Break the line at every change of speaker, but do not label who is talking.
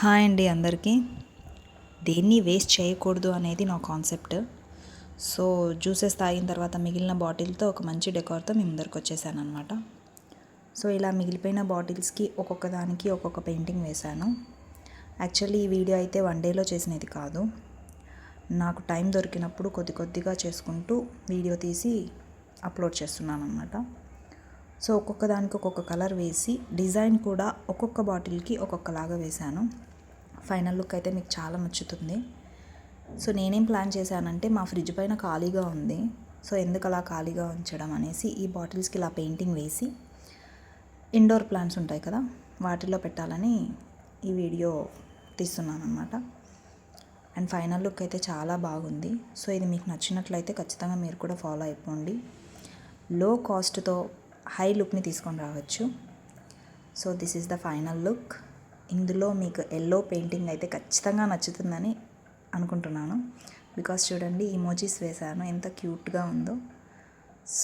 Hi అండి అందరికీ. దేన్ని వేస్ట్ చేయకూడదు అనేది నా కాన్సెప్ట్. సో జ్యూసెస్ తాగిన తర్వాత మిగిలిన బాటిల్తో ఒక మంచి డెకార్తో మీ ముందరికి వచ్చేసాను అనమాట. సో ఇలా మిగిలిపోయిన బాటిల్స్కి ఒక్కొక్క దానికి ఒక్కొక్క పెయింటింగ్ వేశాను. యాక్చువల్లీ ఈ వీడియో అయితే 1 డేలో చేసినది కాదు. నాకు టైం దొరికినప్పుడు కొద్ది కొద్దిగా చేసుకుంటూ వీడియో తీసి అప్లోడ్ చేస్తున్నాను అనమాట. సో ఒక్కొక్క దానికి ఒక్కొక్క కలర్ వేసి డిజైన్ కూడా ఒక్కొక్క బాటిల్కి ఒక్కొక్కలాగా వేశాను. ఫైనల్ లుక్ అయితే మీకు చాలా నచ్చుతుంది. సో నేనేం ప్లాన్ చేశానంటే మా ఫ్రిడ్జ్ పైన ఖాళీగా ఉంది. సో ఎందుకు అలా ఖాళీగా ఉంచడం అనేసి ఈ బాటిల్స్కి ఇలా పెయింటింగ్ వేసి ఇండోర్ ప్లాంట్స్ ఉంటాయి కదా, వాటిల్లో పెట్టాలని ఈ వీడియో తీస్తున్నాను అనమాట. అండ్ ఫైనల్ లుక్ అయితే చాలా బాగుంది. సో ఇది మీకు నచ్చినట్లయితే ఖచ్చితంగా మీరు కూడా ఫాలో అయిపోండి. లో కాస్ట్తో హై లుక్ని తీసుకొని రావచ్చు. So this is the final look. ఇందులో మీకు ఎల్లో పెయింటింగ్ అయితే ఖచ్చితంగా నచ్చుతుందని అనుకుంటున్నాను. బికాస్ చూడండి, ఇమోజీస్ వేశాను, ఎంత క్యూట్గా ఉందో.